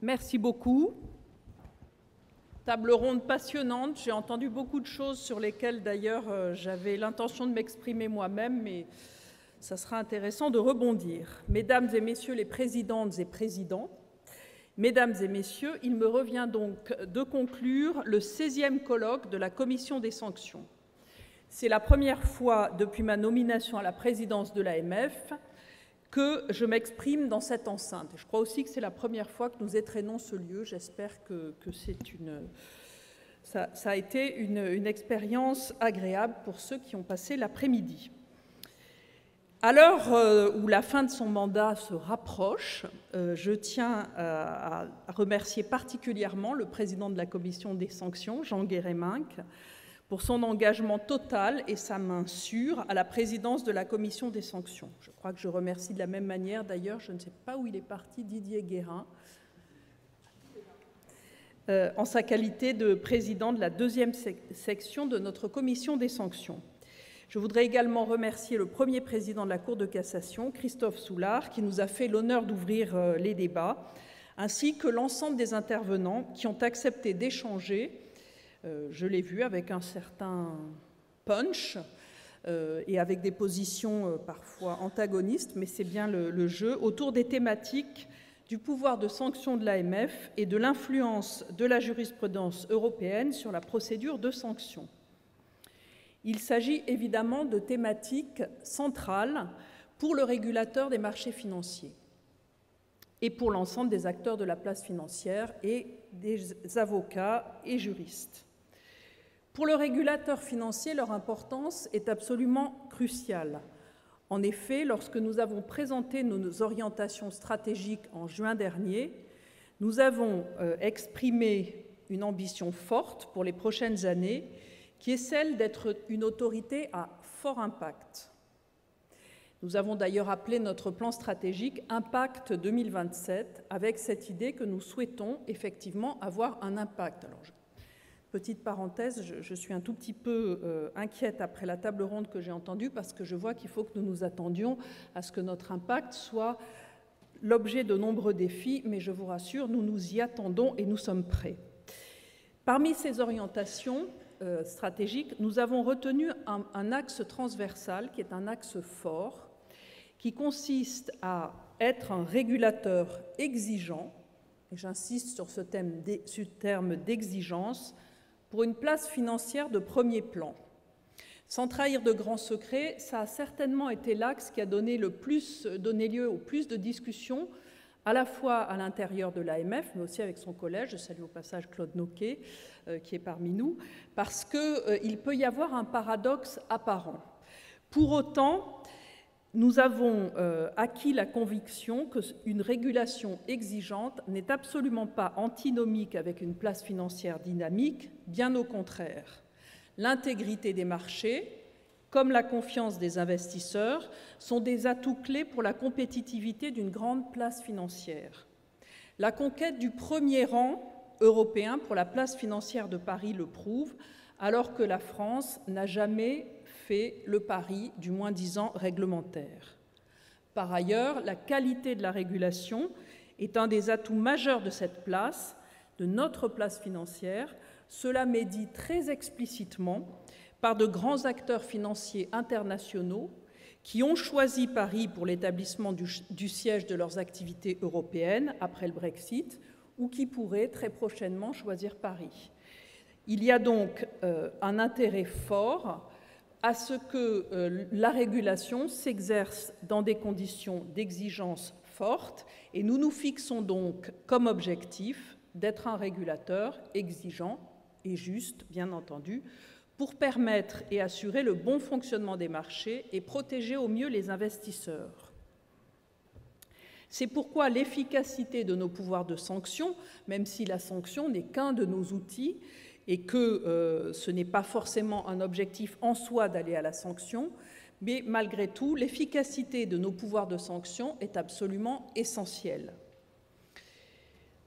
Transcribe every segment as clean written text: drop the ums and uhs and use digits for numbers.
Merci beaucoup. Table ronde passionnante. J'ai entendu beaucoup de choses sur lesquelles, d'ailleurs, j'avais l'intention de m'exprimer moi-même, mais ça sera intéressant de rebondir. Mesdames et messieurs les présidentes et présidents, mesdames et messieurs, il me revient donc de conclure le 16e colloque de la Commission des sanctions. C'est la première fois depuis ma nomination à la présidence de l'AMF que je m'exprime dans cette enceinte. Je crois aussi que c'est la première fois que nous étrenons ce lieu. J'espère que ça a été une expérience agréable pour ceux qui ont passé l'après-midi. À l'heure où la fin de son mandat se rapproche, je tiens à remercier particulièrement le président de la Commission des sanctions, Jean Guéréminck, pour son engagement total et sa main sûre à la présidence de la Commission des sanctions. Je crois que je remercie de la même manière, d'ailleurs, je ne sais pas où il est parti, Didier Guérin, en sa qualité de président de la deuxième section de notre Commission des sanctions. Je voudrais également remercier le premier président de la Cour de cassation, Christophe Soulard, qui nous a fait l'honneur d'ouvrir les débats, ainsi que l'ensemble des intervenants qui ont accepté d'échanger, je l'ai vu, avec un certain punch et avec des positions parfois antagonistes, mais c'est bien le jeu, autour des thématiques du pouvoir de sanction de l'AMF et de l'influence de la jurisprudence européenne sur la procédure de sanction. Il s'agit évidemment de thématiques centrales pour le régulateur des marchés financiers et pour l'ensemble des acteurs de la place financière et des avocats et juristes. Pour le régulateur financier, leur importance est absolument cruciale. En effet, lorsque nous avons présenté nos orientations stratégiques en juin dernier, nous avons exprimé une ambition forte pour les prochaines années, qui est celle d'être une autorité à fort impact. Nous avons d'ailleurs appelé notre plan stratégique Impact 2027, avec cette idée que nous souhaitons effectivement avoir un impact. Alors, petite parenthèse, je suis un tout petit peu inquiète après la table ronde que j'ai entendue parce que je vois qu'il faut que nous nous attendions à ce que notre impact soit l'objet de nombreux défis, mais je vous rassure, nous nous y attendons et nous sommes prêts. Parmi ces orientations stratégiques, nous avons retenu un axe transversal qui est un axe fort, qui consiste à être un régulateur exigeant, et j'insiste sur ce terme d'exigence, pour une place financière de premier plan. Sans trahir de grands secrets, ça a certainement été l'axe qui a donné lieu au plus de discussions, à la fois à l'intérieur de l'AMF, mais aussi avec son collège. Je salue au passage Claude Noquet, qui est parmi nous, parce qu'il peut y avoir un paradoxe apparent. Pour autant, nous avons acquis la conviction qu'une régulation exigeante n'est absolument pas antinomique avec une place financière dynamique, bien au contraire. L'intégrité des marchés, comme la confiance des investisseurs, sont des atouts clés pour la compétitivité d'une grande place financière. La conquête du premier rang européen pour la place financière de Paris le prouve, alors que la France n'a jamais fait le pari du moins-disant réglementaire. Par ailleurs, la qualité de la régulation est un des atouts majeurs de cette place, de notre place financière. Cela m'est dit très explicitement par de grands acteurs financiers internationaux qui ont choisi Paris pour l'établissement du siège de leurs activités européennes après le Brexit ou qui pourraient très prochainement choisir Paris. Il y a donc un intérêt fort à ce que la régulation s'exerce dans des conditions d'exigence fortes et nous nous fixons donc comme objectif d'être un régulateur exigeant et juste, bien entendu, pour permettre et assurer le bon fonctionnement des marchés et protéger au mieux les investisseurs. C'est pourquoi l'efficacité de nos pouvoirs de sanction, même si la sanction n'est qu'un de nos outils, et que ce n'est pas forcément un objectif en soi d'aller à la sanction, mais malgré tout, l'efficacité de nos pouvoirs de sanction est absolument essentielle.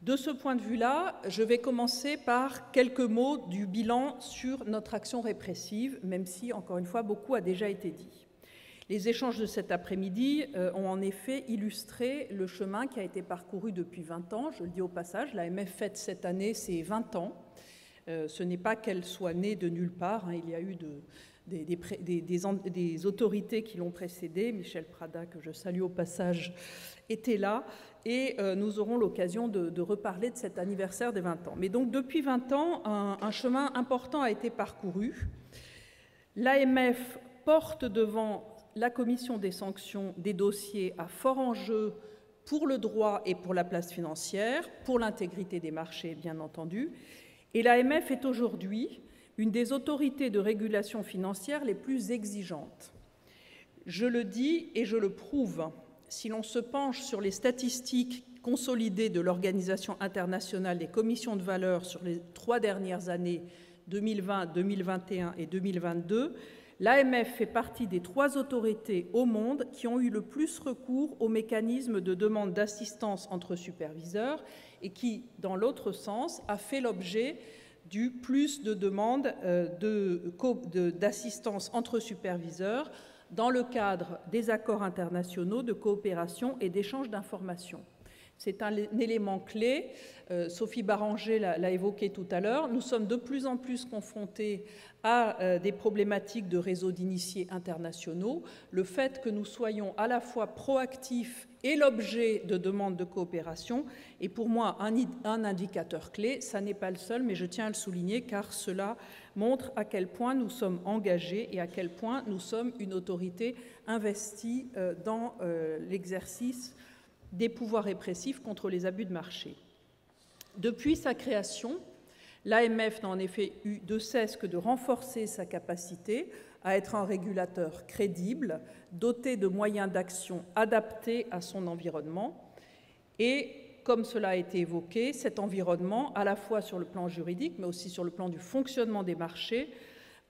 De ce point de vue-là, je vais commencer par quelques mots du bilan sur notre action répressive, même si, encore une fois, beaucoup a déjà été dit. Les échanges de cet après-midi ont en effet illustré le chemin qui a été parcouru depuis 20 ans. Je le dis au passage, l'AMF fête cette année ses 20 ans. Ce n'est pas qu'elle soit née de nulle part. Il y a eu des autorités qui l'ont précédée. Michel Prada, que je salue au passage, était là. Et nous aurons l'occasion de reparler de cet anniversaire des 20 ans. Mais donc, depuis 20 ans, un chemin important a été parcouru. L'AMF porte devant la commission des sanctions des dossiers à fort enjeu pour le droit et pour la place financière, pour l'intégrité des marchés, bien entendu. Et l'AMF est aujourd'hui une des autorités de régulation financière les plus exigeantes. Je le dis et je le prouve. Si l'on se penche sur les statistiques consolidées de l'Organisation internationale des commissions de valeurs sur les 3 dernières années, 2020, 2021 et 2022, l'AMF fait partie des 3 autorités au monde qui ont eu le plus recours aux mécanismes de demande d'assistance entre superviseurs et qui, dans l'autre sens, a fait l'objet du plus de demandes d'assistance entre superviseurs dans le cadre des accords internationaux de coopération et d'échange d'informations. C'est un élément clé. Sophie Baranger l'a évoqué tout à l'heure. Nous sommes de plus en plus confrontés à des problématiques de réseaux d'initiés internationaux. Le fait que nous soyons à la fois proactifs et l'objet de demandes de coopération est pour moi un indicateur clé. Ça n'est pas le seul, mais je tiens à le souligner car cela montre à quel point nous sommes engagés et à quel point nous sommes une autorité investie dans l'exercice des pouvoirs répressifs contre les abus de marché. Depuis sa création, l'AMF n'a en effet eu de cesse que de renforcer sa capacité à être un régulateur crédible, doté de moyens d'action adaptés à son environnement. Et, comme cela a été évoqué, cet environnement, à la fois sur le plan juridique, mais aussi sur le plan du fonctionnement des marchés,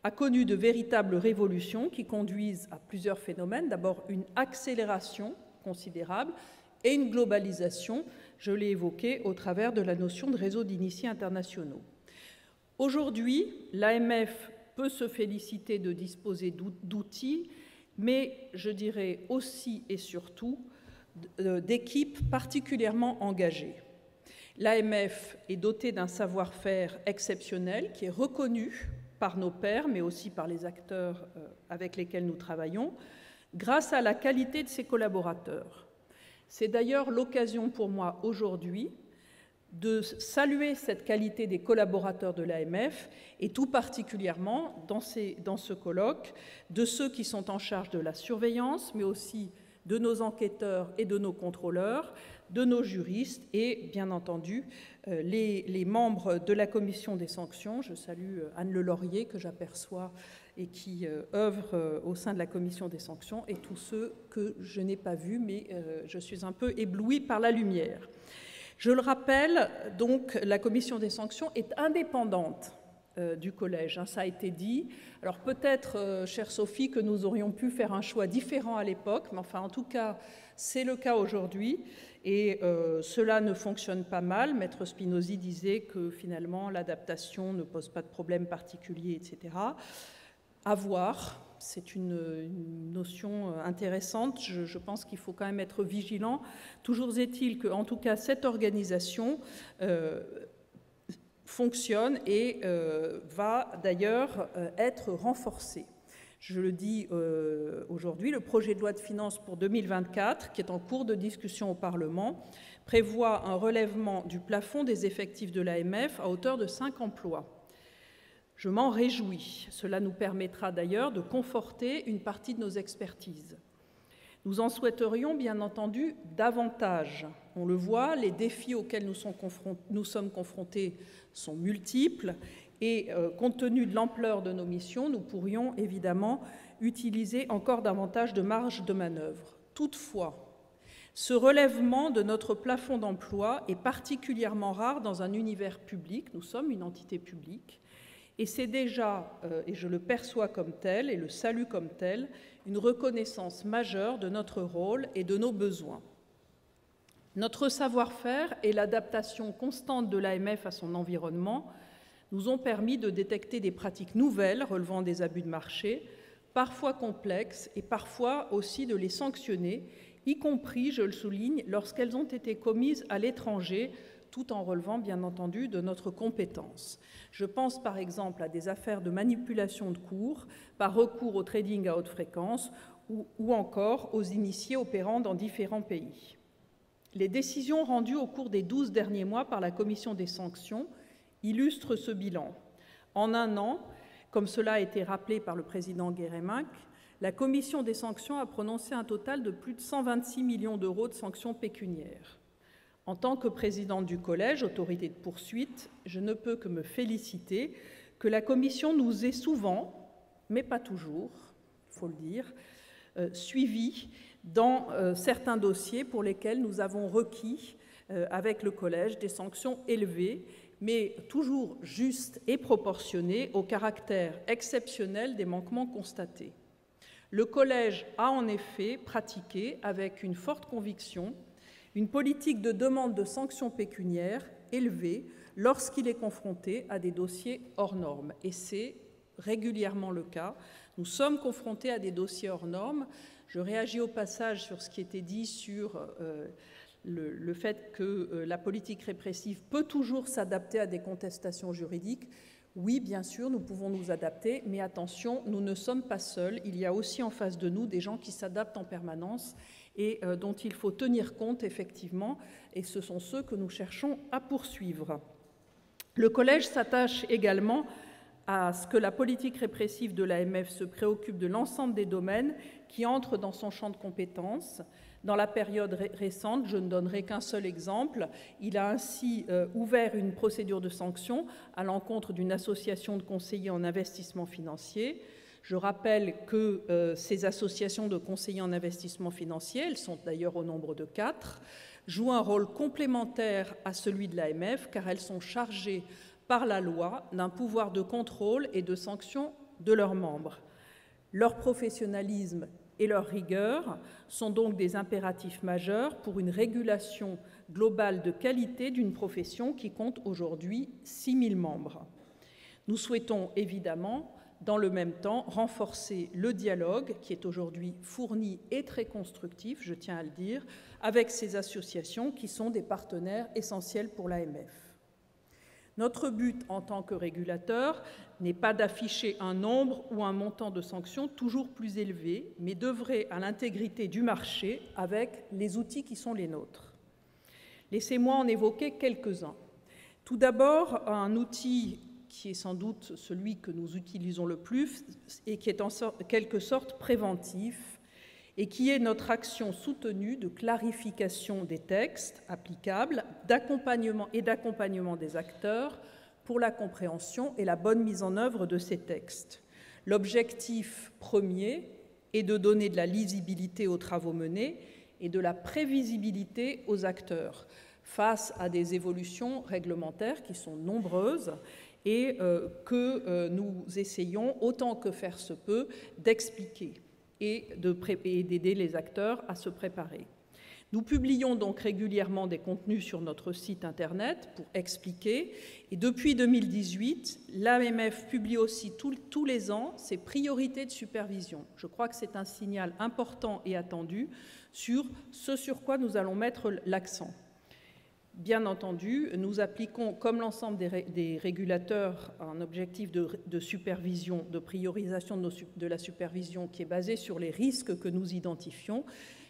a connu de véritables révolutions qui conduisent à plusieurs phénomènes. D'abord, une accélération considérable et une globalisation, je l'ai évoqué, au travers de la notion de réseau d'initiés internationaux. Aujourd'hui, l'AMF peut se féliciter de disposer d'outils, mais je dirais aussi et surtout d'équipes particulièrement engagées. L'AMF est dotée d'un savoir-faire exceptionnel qui est reconnu par nos pairs, mais aussi par les acteurs avec lesquels nous travaillons, grâce à la qualité de ses collaborateurs. C'est d'ailleurs l'occasion pour moi aujourd'hui de saluer cette qualité des collaborateurs de l'AMF et tout particulièrement dans ce colloque de ceux qui sont en charge de la surveillance, mais aussi de nos enquêteurs et de nos contrôleurs, de nos juristes et bien entendu les membres de la commission des sanctions. Je salue Anne Le Laurier que j'aperçois et qui œuvre au sein de la commission des sanctions, et tous ceux que je n'ai pas vus, mais je suis un peu éblouie par la lumière. Je le rappelle, donc, la commission des sanctions est indépendante du collège, ça a été dit. Alors peut-être, chère Sophie, que nous aurions pu faire un choix différent à l'époque, mais enfin, en tout cas, c'est le cas aujourd'hui, et cela ne fonctionne pas mal. Maître Spinozzi disait que finalement, l'adaptation ne pose pas de problème particulier, etc. À voir, c'est une notion intéressante. Je pense qu'il faut quand même être vigilant. Toujours est-il qu'en tout cas, cette organisation fonctionne et va d'ailleurs être renforcée. Je le dis aujourd'hui, le projet de loi de finances pour 2024, qui est en cours de discussion au Parlement, prévoit un relèvement du plafond des effectifs de l'AMF à hauteur de 5 emplois. Je m'en réjouis. Cela nous permettra d'ailleurs de conforter une partie de nos expertises. Nous en souhaiterions bien entendu davantage. On le voit, les défis auxquels nous sommes confrontés sont multiples et compte tenu de l'ampleur de nos missions, nous pourrions évidemment utiliser encore davantage de marge de manœuvre. Toutefois, ce relèvement de notre plafond d'emploi est particulièrement rare dans un univers public. Nous sommes une entité publique. Et c'est déjà, et je le perçois comme tel et le salue comme tel, une reconnaissance majeure de notre rôle et de nos besoins. Notre savoir-faire et l'adaptation constante de l'AMF à son environnement nous ont permis de détecter des pratiques nouvelles relevant des abus de marché, parfois complexes et parfois aussi de les sanctionner, y compris, je le souligne, lorsqu'elles ont été commises à l'étranger, tout en relevant bien entendu de notre compétence. Je pense par exemple à des affaires de manipulation de cours par recours au trading à haute fréquence ou encore aux initiés opérant dans différents pays. Les décisions rendues au cours des 12 derniers mois par la Commission des sanctions illustrent ce bilan. En un an, comme cela a été rappelé par le président Guérémec, la Commission des sanctions a prononcé un total de plus de 126 millions d'euros de sanctions pécuniaires. En tant que présidente du Collège, autorité de poursuite, je ne peux que me féliciter que la Commission nous ait souvent, mais pas toujours, il faut le dire, suivis dans certains dossiers pour lesquels nous avons requis, avec le Collège, des sanctions élevées, mais toujours justes et proportionnées au caractère exceptionnel des manquements constatés. Le Collège a en effet pratiqué, avec une forte conviction, une politique de demande de sanctions pécuniaires élevée lorsqu'il est confronté à des dossiers hors normes. Et c'est régulièrement le cas. Nous sommes confrontés à des dossiers hors normes. Je réagis au passage sur ce qui était dit sur le fait que la politique répressive peut toujours s'adapter à des contestations juridiques. Oui, bien sûr, nous pouvons nous adapter, mais attention, nous ne sommes pas seuls. Il y a aussi en face de nous des gens qui s'adaptent en permanence et dont il faut tenir compte, effectivement, et ce sont ceux que nous cherchons à poursuivre. Le Collège s'attache également à ce que la politique répressive de l'AMF se préoccupe de l'ensemble des domaines qui entrent dans son champ de compétences. Dans la période récente, je ne donnerai qu'un seul exemple, il a ainsi ouvert une procédure de sanction à l'encontre d'une association de conseillers en investissement financier. Je rappelle que ces associations de conseillers en investissement financier, elles sont d'ailleurs au nombre de 4, jouent un rôle complémentaire à celui de l'AMF car elles sont chargées par la loi d'un pouvoir de contrôle et de sanction de leurs membres. Leur professionnalisme et leur rigueur sont donc des impératifs majeurs pour une régulation globale de qualité d'une profession qui compte aujourd'hui 6 000 membres. Nous souhaitons évidemment, dans le même temps, renforcer le dialogue qui est aujourd'hui fourni et très constructif, je tiens à le dire, avec ces associations qui sont des partenaires essentiels pour l'AMF. Notre but en tant que régulateur n'est pas d'afficher un nombre ou un montant de sanctions toujours plus élevé, mais d'œuvrer à l'intégrité du marché avec les outils qui sont les nôtres. Laissez-moi en évoquer quelques-uns. Tout d'abord, un outil qui est sans doute celui que nous utilisons le plus et qui est en quelque sorte préventif, et qui est notre action soutenue de clarification des textes applicables, d'accompagnement des acteurs pour la compréhension et la bonne mise en œuvre de ces textes. L'objectif premier est de donner de la lisibilité aux travaux menés et de la prévisibilité aux acteurs face à des évolutions réglementaires qui sont nombreuses et que nous essayons, autant que faire se peut, d'expliquer et d'aider les acteurs à se préparer. Nous publions donc régulièrement des contenus sur notre site Internet pour expliquer. Et depuis 2018, l'AMF publie aussi tous les ans ses priorités de supervision. Je crois que c'est un signal important et attendu sur ce sur quoi nous allons mettre l'accent. Bien entendu, nous appliquons, comme l'ensemble des régulateurs, un objectif de supervision, de priorisation de la supervision qui est basé sur les risques que nous identifions.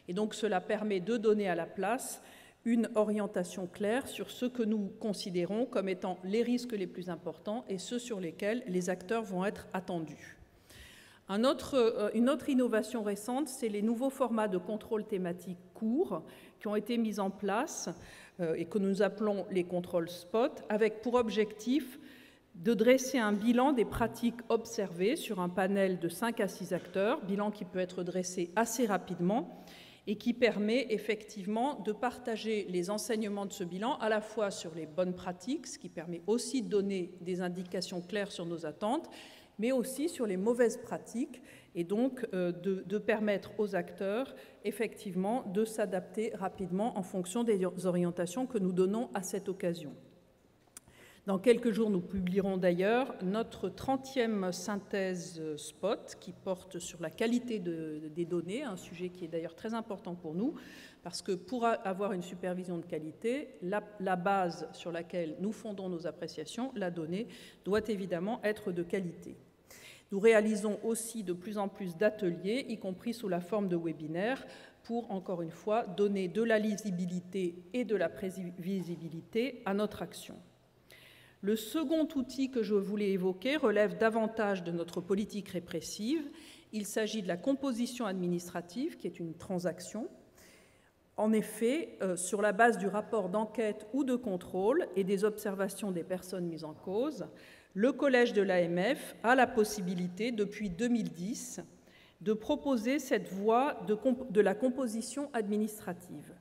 Et donc cela permet de donner à la place une orientation claire sur ce que nous considérons comme étant les risques les plus importants et ceux sur lesquels les acteurs vont être attendus. Une autre innovation récente, c'est les nouveaux formats de contrôle thématique courts qui ont été mis en place et que nous appelons les contrôles spot, avec pour objectif de dresser un bilan des pratiques observées sur un panel de 5 à 6 acteurs, bilan qui peut être dressé assez rapidement et qui permet effectivement de partager les enseignements de ce bilan à la fois sur les bonnes pratiques, ce qui permet aussi de donner des indications claires sur nos attentes, mais aussi sur les mauvaises pratiques et donc de permettre aux acteurs effectivement de s'adapter rapidement en fonction des orientations que nous donnons à cette occasion. Dans quelques jours, nous publierons d'ailleurs notre 30e synthèse SPOT qui porte sur la qualité des données, un sujet qui est d'ailleurs très important pour nous, parce que pour avoir une supervision de qualité, la base sur laquelle nous fondons nos appréciations, la donnée, doit évidemment être de qualité. Nous réalisons aussi de plus en plus d'ateliers, y compris sous la forme de webinaires, pour, encore une fois, donner de la lisibilité et de la prévisibilité à notre action. Le second outil que je voulais évoquer relève davantage de notre politique répressive. Il s'agit de la composition administrative, qui est une transaction. En effet, sur la base du rapport d'enquête ou de contrôle et des observations des personnes mises en cause, le Collège de l'AMF a la possibilité, depuis 2010, de proposer cette voie de la composition administrative.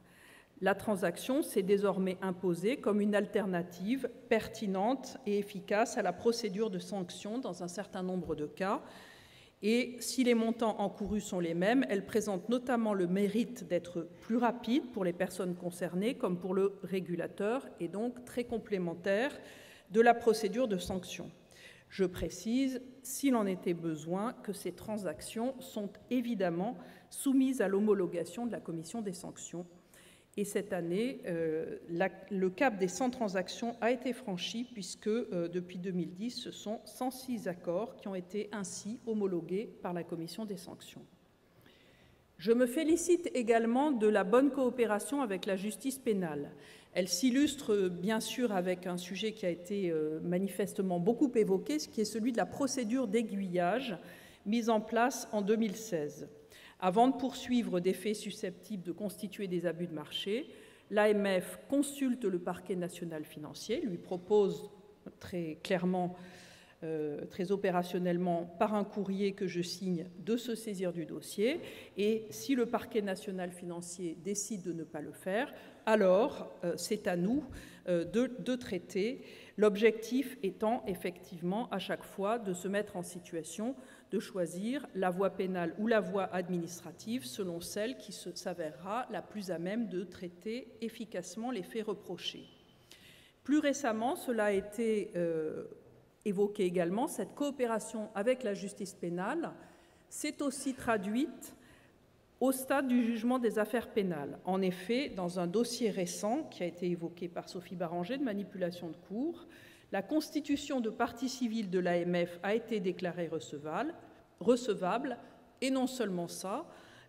La transaction s'est désormais imposée comme une alternative pertinente et efficace à la procédure de sanction dans un certain nombre de cas. Et si les montants encourus sont les mêmes, elle présente notamment le mérite d'être plus rapide pour les personnes concernées comme pour le régulateur et donc très complémentaire de la procédure de sanction. Je précise, s'il en était besoin, que ces transactions sont évidemment soumises à l'homologation de la Commission des sanctions. Et cette année, le cap des 100 transactions a été franchi puisque depuis 2010, ce sont 106 accords qui ont été ainsi homologués par la Commission des sanctions. Je me félicite également de la bonne coopération avec la justice pénale. Elle s'illustre bien sûr avec un sujet qui a été manifestement beaucoup évoqué, ce qui est celui de la procédure d'aiguillage mise en place en 2016. Avant de poursuivre des faits susceptibles de constituer des abus de marché, l'AMF consulte le parquet national financier, lui propose très clairement, très opérationnellement, par un courrier que je signe, de se saisir du dossier. Et si le parquet national financier décide de ne pas le faire, alors c'est à nous de traiter, l'objectif étant effectivement à chaque fois de se mettre en situation de choisir la voie pénale ou la voie administrative selon celle qui s'avérera la plus à même de traiter efficacement les faits reprochés. Plus récemment, cela a été évoqué également, cette coopération avec la justice pénale s'est aussi traduite au stade du jugement des affaires pénales. En effet, dans un dossier récent qui a été évoqué par Sophie Baranger de manipulation de cours, la constitution de partie civile de l'AMF a été déclarée recevable, et non seulement ça,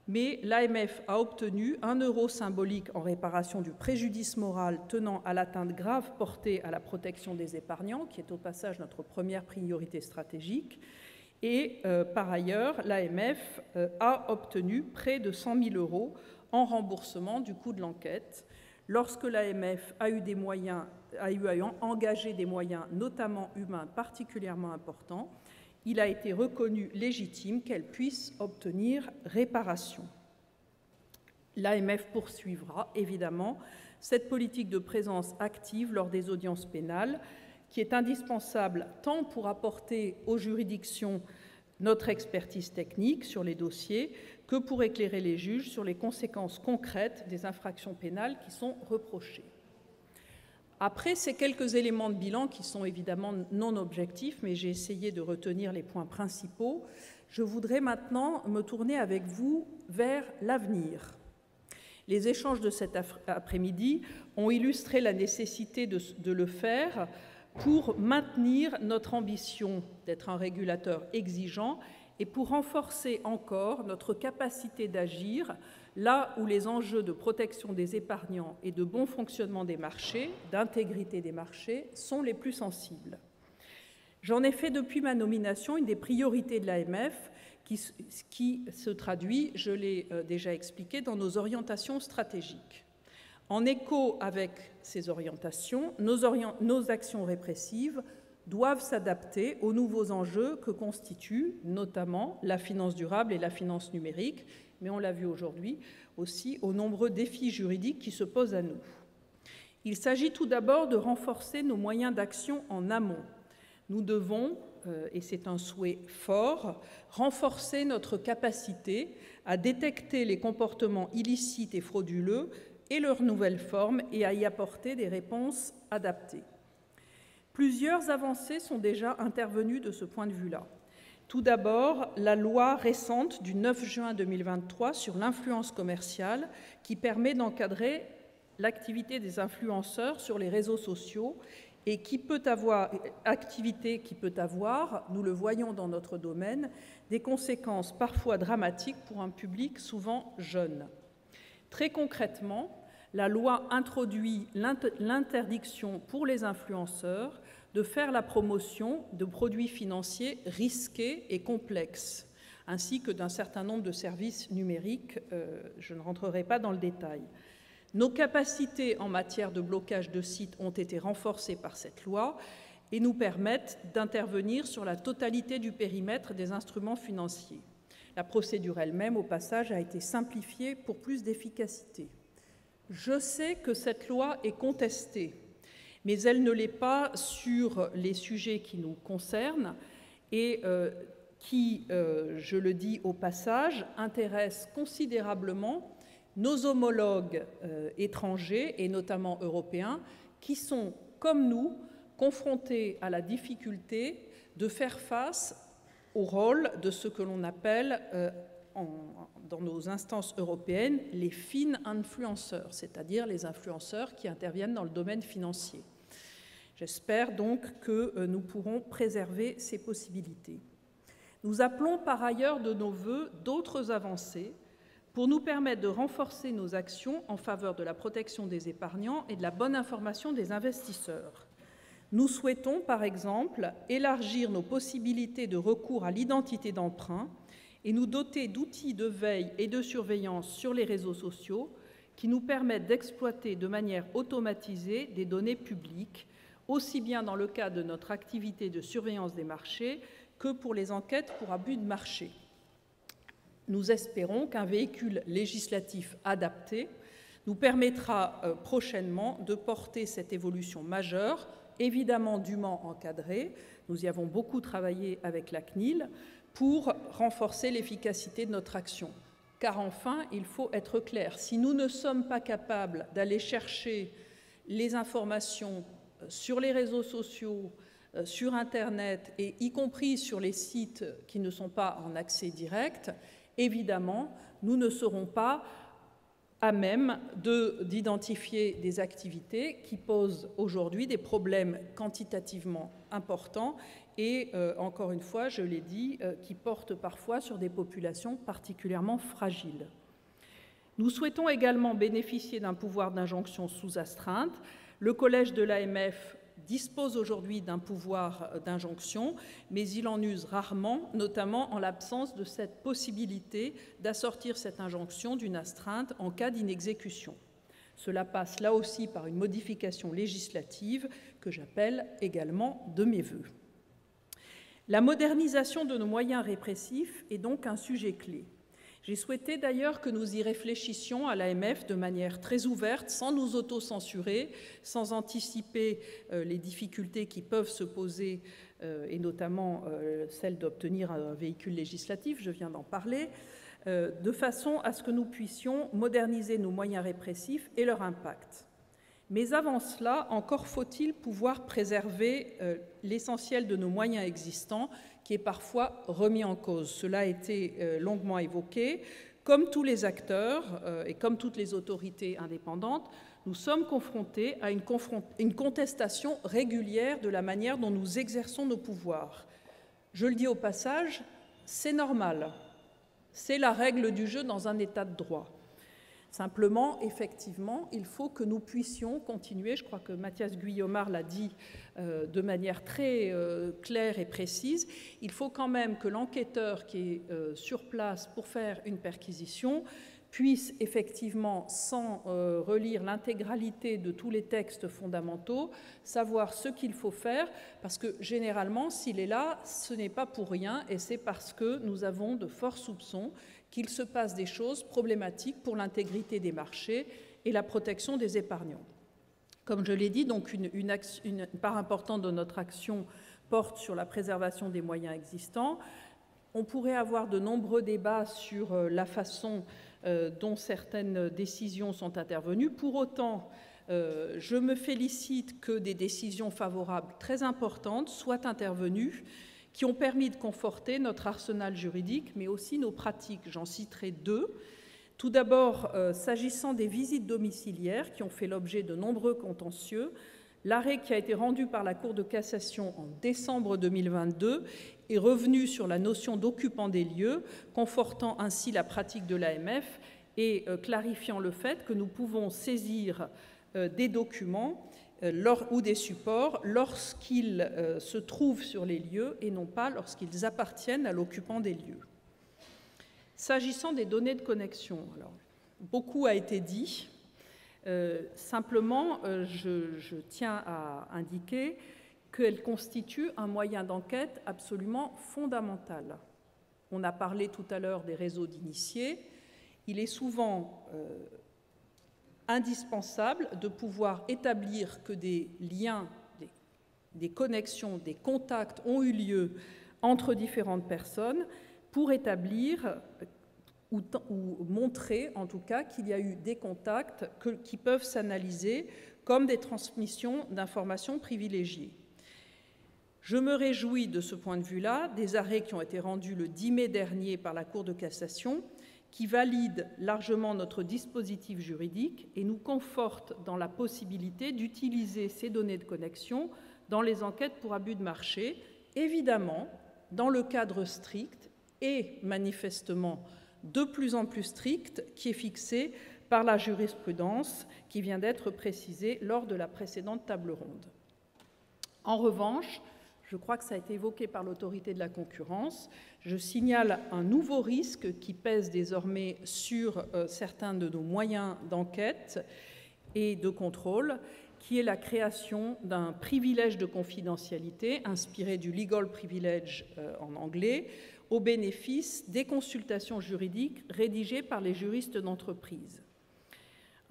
mais l'AMF a obtenu 1 euro symbolique en réparation du préjudice moral tenant à l'atteinte grave portée à la protection des épargnants, qui est au passage notre première priorité stratégique, et par ailleurs, l'AMF a obtenu près de 100 000 euros en remboursement du coût de l'enquête. Lorsque l'AMF a eu à engager des moyens, notamment humains, particulièrement importants, il a été reconnu légitime qu'elle puisse obtenir réparation. L'AMF poursuivra évidemment cette politique de présence active lors des audiences pénales, qui est indispensable tant pour apporter aux juridictions notre expertise technique sur les dossiers que pour éclairer les juges sur les conséquences concrètes des infractions pénales qui sont reprochées. Après ces quelques éléments de bilan qui sont évidemment non objectifs, mais j'ai essayé de retenir les points principaux, je voudrais maintenant me tourner avec vous vers l'avenir. Les échanges de cet après-midi ont illustré la nécessité de le faire pour maintenir notre ambition d'être un régulateur exigeant et pour renforcer encore notre capacité d'agir là où les enjeux de protection des épargnants et de bon fonctionnement des marchés, d'intégrité des marchés, sont les plus sensibles. J'en ai fait depuis ma nomination une des priorités de l'AMF qui se traduit, je l'ai déjà expliqué, dans nos orientations stratégiques. En écho avec ces orientations, nos actions répressives doivent s'adapter aux nouveaux enjeux que constituent notamment la finance durable et la finance numérique, mais on l'a vu aujourd'hui aussi aux nombreux défis juridiques qui se posent à nous. Il s'agit tout d'abord de renforcer nos moyens d'action en amont. Nous devons, et c'est un souhait fort, renforcer notre capacité à détecter les comportements illicites et frauduleux et leurs nouvelles formes et à y apporter des réponses adaptées. Plusieurs avancées sont déjà intervenues de ce point de vue-là. Tout d'abord, la loi récente du 9 juin 2023 sur l'influence commerciale qui permet d'encadrer l'activité des influenceurs sur les réseaux sociaux et qui peut avoir, nous le voyons dans notre domaine, des conséquences parfois dramatiques pour un public souvent jeune. Très concrètement, la loi introduit l'interdiction pour les influenceurs de faire la promotion de produits financiers risqués et complexes, ainsi que d'un certain nombre de services numériques. Je ne rentrerai pas dans le détail. Nos capacités en matière de blocage de sites ont été renforcées par cette loi et nous permettent d'intervenir sur la totalité du périmètre des instruments financiers. La procédure elle-même, au passage, a été simplifiée pour plus d'efficacité. Je sais que cette loi est contestée, mais elle ne l'est pas sur les sujets qui nous concernent et qui, je le dis au passage, intéressent considérablement nos homologues étrangers, et notamment européens, qui sont, comme nous, confrontés à la difficulté de faire face au rôle de ce que l'on appelle, dans nos instances européennes, les fin influenceurs, c'est-à-dire les influenceurs qui interviennent dans le domaine financier. J'espère donc que nous pourrons préserver ces possibilités. Nous appelons par ailleurs de nos vœux d'autres avancées pour nous permettre de renforcer nos actions en faveur de la protection des épargnants et de la bonne information des investisseurs. Nous souhaitons, par exemple, élargir nos possibilités de recours à l'identité d'emprunt et nous doter d'outils de veille et de surveillance sur les réseaux sociaux qui nous permettent d'exploiter de manière automatisée des données publiques, aussi bien dans le cadre de notre activité de surveillance des marchés que pour les enquêtes pour abus de marché. Nous espérons qu'un véhicule législatif adapté nous permettra prochainement de porter cette évolution majeure, évidemment dûment encadrée. Nous y avons beaucoup travaillé avec la CNIL pour renforcer l'efficacité de notre action. Car enfin, il faut être clair, si nous ne sommes pas capables d'aller chercher les informations sur les réseaux sociaux, sur Internet, et y compris sur les sites qui ne sont pas en accès direct, évidemment, nous ne serons pas à même d'identifier des activités qui posent aujourd'hui des problèmes quantitativement importants et, encore une fois, je l'ai dit, qui portent parfois sur des populations particulièrement fragiles. Nous souhaitons également bénéficier d'un pouvoir d'injonction sous astreinte. Le Collège de l'AMF dispose aujourd'hui d'un pouvoir d'injonction, mais il en use rarement, notamment en l'absence de cette possibilité d'assortir cette injonction d'une astreinte en cas d'inexécution. Cela passe là aussi par une modification législative que j'appelle également de mes vœux. La modernisation de nos moyens répressifs est donc un sujet clé. J'ai souhaité d'ailleurs que nous y réfléchissions à l'AMF de manière très ouverte, sans nous auto-censurer, sans anticiper les difficultés qui peuvent se poser, et notamment celle d'obtenir un véhicule législatif, je viens d'en parler, de façon à ce que nous puissions moderniser nos moyens répressifs et leur impact. Mais avant cela, encore faut-il pouvoir préserver l'essentiel de nos moyens existants, qui est parfois remis en cause. Cela a été longuement évoqué. Comme tous les acteurs et comme toutes les autorités indépendantes, nous sommes confrontés à une contestation régulière de la manière dont nous exerçons nos pouvoirs. Je le dis au passage, c'est normal. C'est la règle du jeu dans un état de droit. Simplement, effectivement, il faut que nous puissions continuer, je crois que Mathias Guillaumard l'a dit de manière très claire et précise, il faut quand même que l'enquêteur qui est sur place pour faire une perquisition puisse effectivement, sans relire l'intégralité de tous les textes fondamentaux, savoir ce qu'il faut faire, parce que généralement, s'il est là, ce n'est pas pour rien, et c'est parce que nous avons de forts soupçons qu'il se passe des choses problématiques pour l'intégrité des marchés et la protection des épargnants. Comme je l'ai dit, donc une part importante de notre action porte sur la préservation des moyens existants. On pourrait avoir de nombreux débats sur la façon dont certaines décisions sont intervenues. Pour autant, Je me félicite que des décisions favorables très importantes soient intervenues, qui ont permis de conforter notre arsenal juridique, mais aussi nos pratiques. J'en citerai deux. Tout d'abord, s'agissant des visites domiciliaires qui ont fait l'objet de nombreux contentieux, l'arrêt qui a été rendu par la Cour de cassation en décembre 2022 est revenu sur la notion d'occupant des lieux, confortant ainsi la pratique de l'AMF et clarifiant le fait que nous pouvons saisir des documents ou des supports lorsqu'ils se trouvent sur les lieux et non pas lorsqu'ils appartiennent à l'occupant des lieux. S'agissant des données de connexion, alors, beaucoup a été dit. Simplement, je tiens à indiquer qu'elles constituent un moyen d'enquête absolument fondamental. On a parlé tout à l'heure des réseaux d'initiés. Il est souvent indispensable de pouvoir établir que des liens, des connexions, des contacts ont eu lieu entre différentes personnes pour établir ou montrer en tout cas qu'il y a eu des contacts qui peuvent s'analyser comme des transmissions d'informations privilégiées. Je me réjouis de ce point de vue-là des arrêts qui ont été rendus le 10 mai dernier par la Cour de cassation, qui valident largement notre dispositif juridique et nous confortent dans la possibilité d'utiliser ces données de connexion dans les enquêtes pour abus de marché, évidemment dans le cadre strict et manifestement de plus en plus strict qui est fixé par la jurisprudence qui vient d'être précisée lors de la précédente table ronde. En revanche, je crois que ça a été évoqué par l'autorité de la concurrence, je signale un nouveau risque qui pèse désormais sur certains de nos moyens d'enquête et de contrôle, qui est la création d'un privilège de confidentialité inspiré du legal privilege en anglais, au bénéfice des consultations juridiques rédigées par les juristes d'entreprise.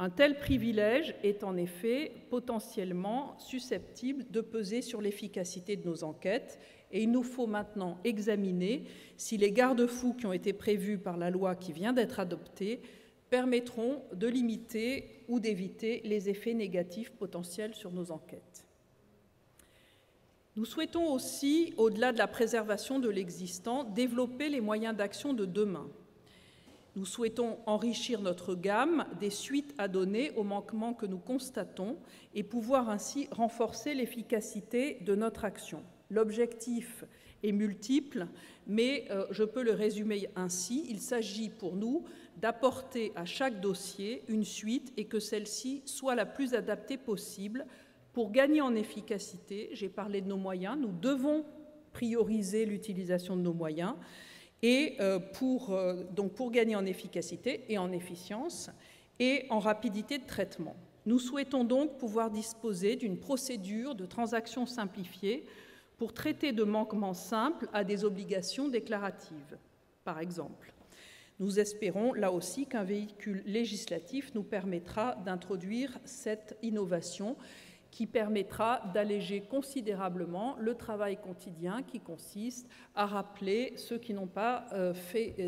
Un tel privilège est en effet potentiellement susceptible de peser sur l'efficacité de nos enquêtes et il nous faut maintenant examiner si les garde-fous qui ont été prévus par la loi qui vient d'être adoptée permettront de limiter ou d'éviter les effets négatifs potentiels sur nos enquêtes. Nous souhaitons aussi, au-delà de la préservation de l'existant, développer les moyens d'action de demain. Nous souhaitons enrichir notre gamme des suites à donner aux manquements que nous constatons et pouvoir ainsi renforcer l'efficacité de notre action. L'objectif est multiple, mais je peux le résumer ainsi. Il s'agit pour nous d'apporter à chaque dossier une suite et que celle-ci soit la plus adaptée possible. Pour gagner en efficacité, j'ai parlé de nos moyens, nous devons prioriser l'utilisation de nos moyens et pour gagner en efficacité et en efficience et en rapidité de traitement. Nous souhaitons donc pouvoir disposer d'une procédure de transaction simplifiée pour traiter de manquements simples à des obligations déclaratives, par exemple. Nous espérons, là aussi, qu'un véhicule législatif nous permettra d'introduire cette innovation qui permettra d'alléger considérablement le travail quotidien qui consiste à rappeler ceux qui n'ont pas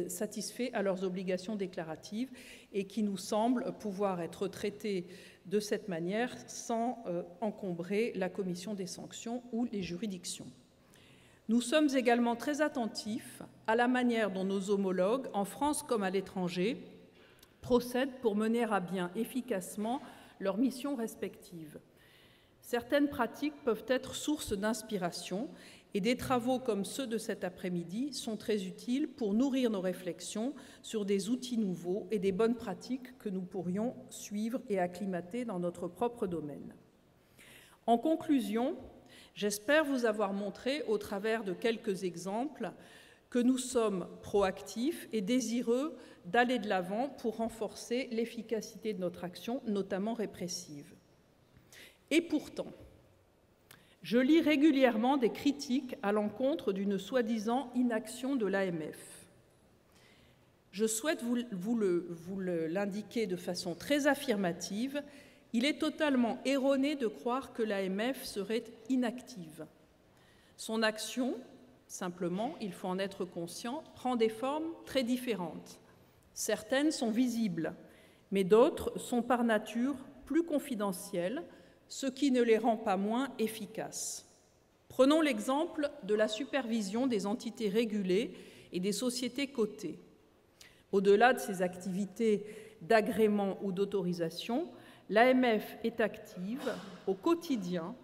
satisfait à leurs obligations déclaratives et qui nous semble pouvoir être traités de cette manière sans encombrer la commission des sanctions ou les juridictions. Nous sommes également très attentifs à la manière dont nos homologues, en France comme à l'étranger, procèdent pour mener à bien efficacement leurs missions respectives. Certaines pratiques peuvent être source d'inspiration et des travaux comme ceux de cet après-midi sont très utiles pour nourrir nos réflexions sur des outils nouveaux et des bonnes pratiques que nous pourrions suivre et acclimater dans notre propre domaine. En conclusion, j'espère vous avoir montré au travers de quelques exemples que nous sommes proactifs et désireux d'aller de l'avant pour renforcer l'efficacité de notre action, notamment répressive. Et pourtant, je lis régulièrement des critiques à l'encontre d'une soi-disant inaction de l'AMF. Je souhaite vous l'indiquer de façon très affirmative, il est totalement erroné de croire que l'AMF serait inactive. Son action, simplement, il faut en être conscient, prend des formes très différentes. Certaines sont visibles, mais d'autres sont par nature plus confidentielles, ce qui ne les rend pas moins efficaces. Prenons l'exemple de la supervision des entités régulées et des sociétés cotées. Au-delà de ses activités d'agrément ou d'autorisation, l'AMF est active au quotidien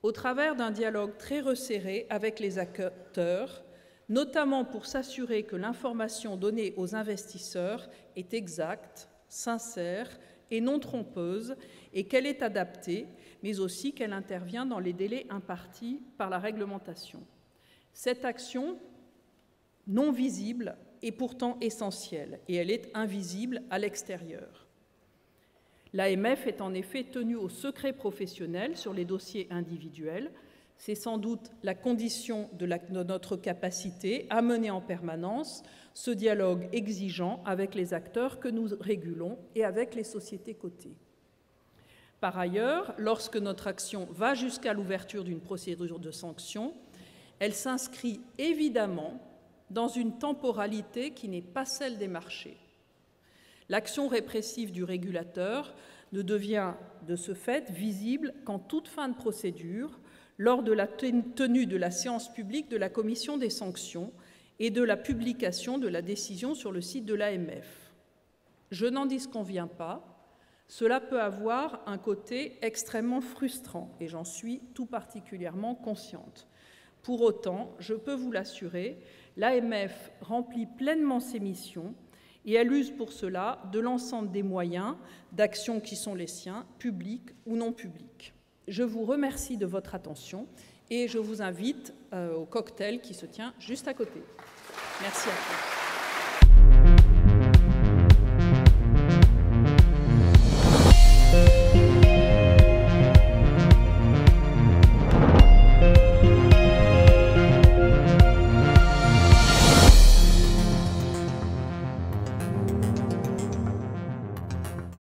au travers d'un dialogue très resserré avec les acteurs, notamment pour s'assurer que l'information donnée aux investisseurs est exacte, sincère et non trompeuse, et qu'elle est adaptée, mais aussi qu'elle intervient dans les délais impartis par la réglementation. Cette action non visible est pourtant essentielle, et elle est invisible à l'extérieur. L'AMF est en effet tenue au secret professionnel sur les dossiers individuels. C'est sans doute la condition de notre capacité à mener en permanence ce dialogue exigeant avec les acteurs que nous régulons et avec les sociétés cotées. Par ailleurs, lorsque notre action va jusqu'à l'ouverture d'une procédure de sanction, elle s'inscrit évidemment dans une temporalité qui n'est pas celle des marchés. L'action répressive du régulateur ne devient de ce fait visible qu'en toute fin de procédure, lors de la tenue de la séance publique de la commission des sanctions et de la publication de la décision sur le site de l'AMF. Je n'en disconviens pas, cela peut avoir un côté extrêmement frustrant et j'en suis tout particulièrement consciente. Pour autant, je peux vous l'assurer, l'AMF remplit pleinement ses missions et elle use pour cela de l'ensemble des moyens d'action qui sont les siens, publics ou non publics. Je vous remercie de votre attention et je vous invite au cocktail qui se tient juste à côté. Merci à tous.